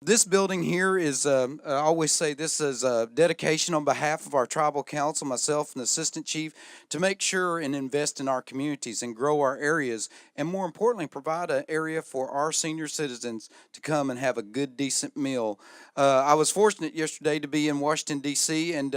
This building here is, I always say this is a dedication on behalf of our tribal council, myself and the assistant chief, to make sure and invest in our communities and grow our areas, and more importantly, provide an area for our senior citizens to come and have a good, decent meal. I was fortunate yesterday to be in Washington, D.C., and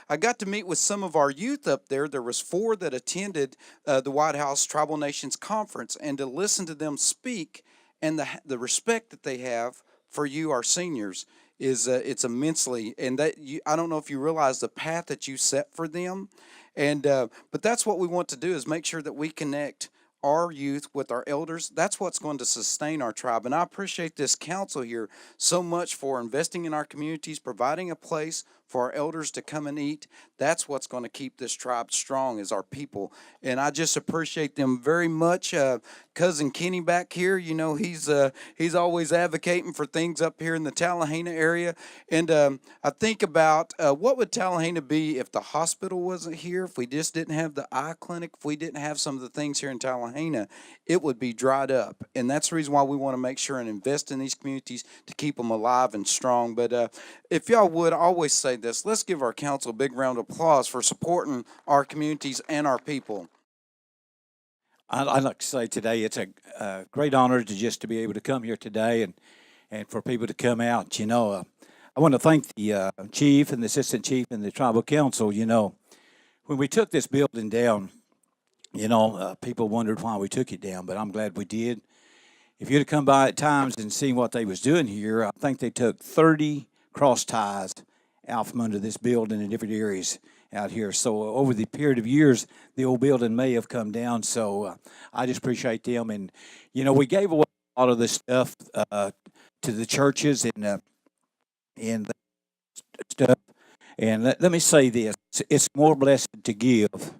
I got to meet with some of our youth up there. There was 4 that attended the White House Tribal Nations Conference, and to listen to them speak and the respect that they have for you, our seniors, is it's immensely, and that you, I don't know if you realize the path that you set for them, and but that's what we want to do is make sure that we connect our youth with our elders. That's what's going to sustain our tribe, and I appreciate this council here so much for investing in our communities, providing a place for our elders to come and eat. That's what's going to keep this tribe strong is our people, and I just appreciate them very much. Cousin Kenny back here, you know, he's always advocating for things up here in the Talihina area, and I think about what would Talihina be if the hospital wasn't here, if we just didn't have the eye clinic, if we didn't have some of the things here in Talihina, it would be dried up, and that's the reason why we want to make sure and invest in these communities to keep them alive and strong. But if y'all would, I always say this, let's give our council a big round of applause for supporting our communities and our people. I'd like to say today it's a great honor to just to be able to come here today and for people to come out. I want to thank the chief and the assistant chief and the tribal council. When we took this building down, people wondered why we took it down, but I'm glad we did. If you'd have come by at times and seen what they was doing here, I think they took 30 cross ties out from under this building in different areas out here. So over the period of years, the old building may have come down. So I just appreciate them. And, we gave away a lot of this stuff to the churches and the stuff. And let me say this, it's more blessed to give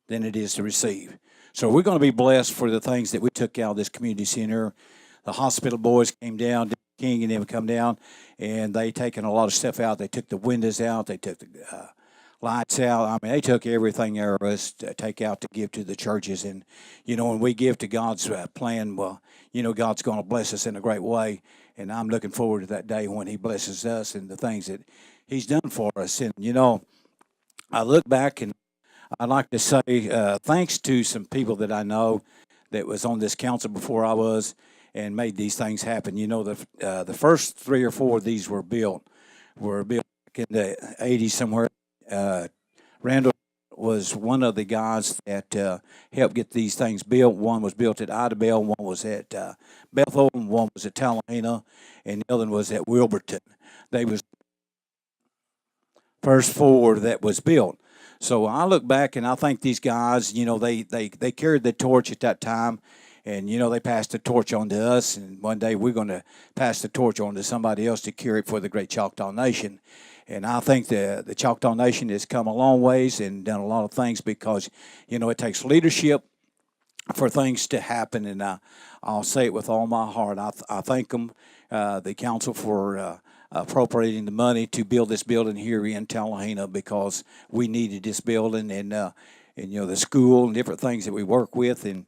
than it is to receive. So we're going to be blessed for the things that we took out of this community center. The hospital boys came down, King and them come down, and they taken a lot of stuff out. They took the windows out. They took the lights out. I mean, they took everything there of us to take out to give to the churches. And, when we give to God's plan, well, God's going to bless us in a great way. And I'm looking forward to that day when he blesses us and the things that he's done for us. And, I look back and I'd like to say thanks to some people that I know that was on this council before I was and made these things happen. The first 3 or 4 of these were built back in the 80s somewhere. Randall was one of the guys that helped get these things built. One was built at Idabel, one was at Bethel, and one was at Talihina, and the other one was at Wilburton. They was first 4 that was built. So I look back and I think these guys, they carried the torch at that time. And, they passed the torch on to us, and one day we're going to pass the torch on to somebody else to carry it for the great Choctaw Nation. And I think the Choctaw Nation has come a long ways and done a lot of things because, it takes leadership for things to happen. And I'll say it with all my heart. I thank them, the council, for appropriating the money to build this building here in Talihina because we needed this building and the school and different things that we work with. And,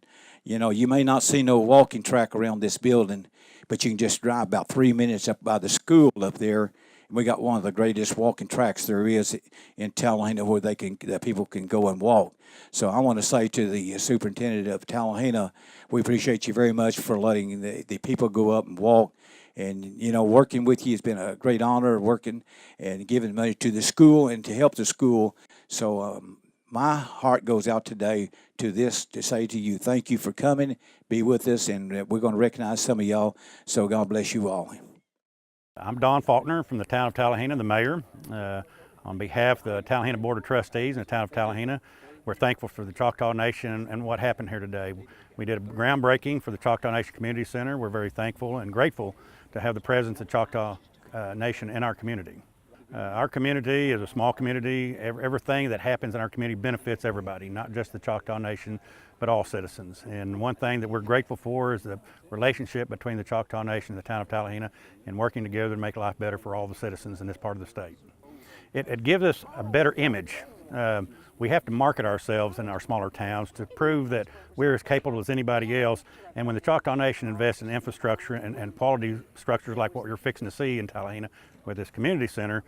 you may not see no walking track around this building, but you can just drive about 3 minutes up by the school up there. And we got one of the greatest walking tracks there is in Talihina where that people can go and walk. So I want to say to the superintendent of Talihina, we appreciate you very much for letting the people go up and walk. And, working with you has been a great honor, working and giving money to the school and to help the school. So my heart goes out today to this to say to you, thank you for coming, be with us, and we're going to recognize some of y'all. So God bless you all. I'm Don Faulkner from the town of Talihina, the mayor. On behalf of the Talihina Board of Trustees in the town of Talihina, we're thankful for the Choctaw Nation and what happened here today. We did a groundbreaking for the Choctaw Nation Community Center. We're very thankful and grateful to have the presence of Choctaw Nation in our community. Our community is a small community. Everything that happens in our community benefits everybody, not just the Choctaw Nation, but all citizens. And one thing that we're grateful for is the relationship between the Choctaw Nation and the town of Talihina and working together to make life better for all the citizens in this part of the state. It gives us a better image. we have to market ourselves in our smaller towns to prove that we're as capable as anybody else. And when the Choctaw Nation invests in infrastructure and quality structures like what you're fixing to see in Talihina with this community center,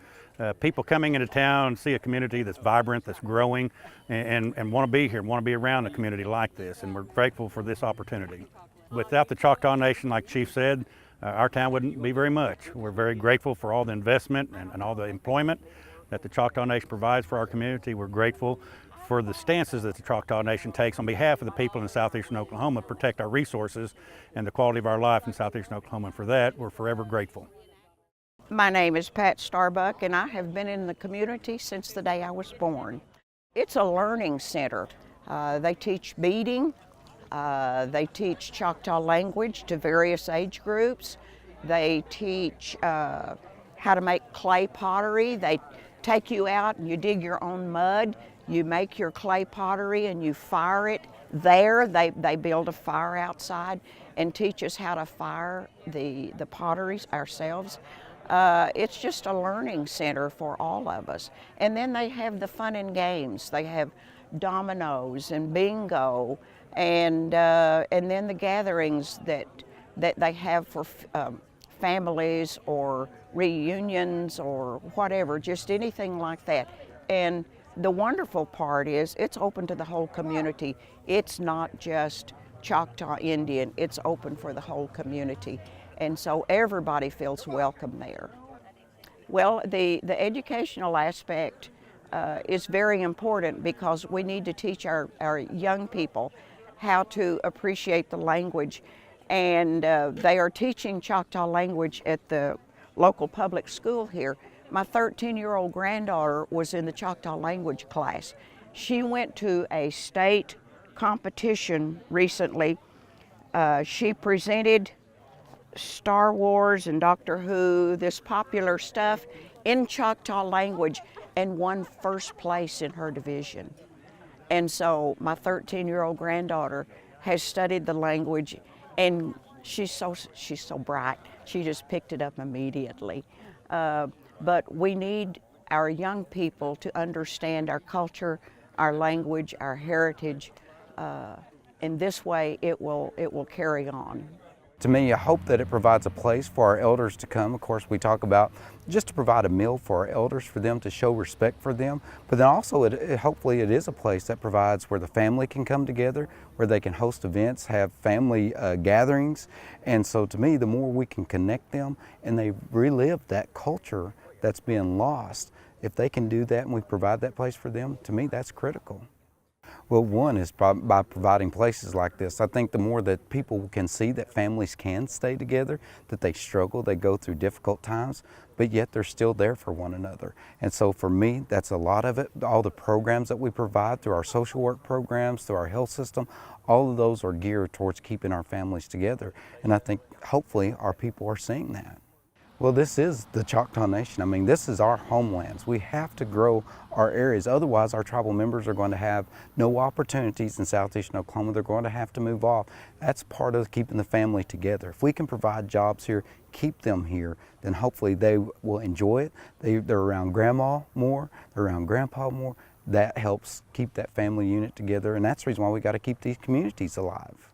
people coming into town see a community that's vibrant, that's growing, and want to be here, want to be around a community like this. And we're grateful for this opportunity. Without the Choctaw Nation, like Chief said, our town wouldn't be very much. We're very grateful for all the investment and all the employment that the Choctaw Nation provides for our community. We're grateful for the stances that the Choctaw Nation takes on behalf of the people in southeastern Oklahoma to protect our resources and the quality of our life in southeastern Oklahoma. And for that, we're forever grateful. My name is Pat Starbuck, and I have been in the community since the day I was born. It's a learning center. They teach beading. They teach Choctaw language to various age groups. They teach how to make clay pottery. They take you out and you dig your own mud. You make your clay pottery and you fire it there. They build a fire outside and teach us how to fire the potteries ourselves. It's just a learning center for all of us. And then they have the fun and games. They have dominoes and bingo, and then the gatherings that they have for families or reunions or whatever, just anything like that. And the wonderful part is it's open to the whole community. It's not just Choctaw Indian, it's open for the whole community. And so everybody feels welcome there. Well, the educational aspect is very important because we need to teach our young people how to appreciate the language. And they are teaching Choctaw language at the local public school here. My 13-year-old granddaughter was in the Choctaw language class. She went to a state competition recently. She presented Star Wars and Doctor Who, this popular stuff in Choctaw language, and won first place in her division. And so my 13-year-old granddaughter has studied the language, and she's so bright. She just picked it up immediately. But we need our young people to understand our culture, our language, our heritage. In this way, it will carry on. To me, I hope that it provides a place for our elders to come. Of course, we talk about just to provide a meal for our elders, for them to show respect for them. But then also, hopefully it is a place that provides where the family can come together, where they can host events, have family gatherings. And so to me, the more we can connect them and they relive that culture that's being lost, if they can do that and we provide that place for them, to me, that's critical. Well, one is by providing places like this. I think the more that people can see that families can stay together, that they struggle, they go through difficult times, but yet they're still there for one another. And so for me, that's a lot of it. All the programs that we provide through our social work programs, through our health system, all of those are geared towards keeping our families together. And I think hopefully our people are seeing that. Well, this is the Choctaw Nation. I mean, this is our homelands. We have to grow our areas. Otherwise, our tribal members are going to have no opportunities in southeastern Oklahoma. They're going to have to move off. That's part of keeping the family together. If we can provide jobs here, keep them here, then hopefully they will enjoy it. They're around grandma more, they're around grandpa more. That helps keep that family unit together, and that's the reason why we got to keep these communities alive.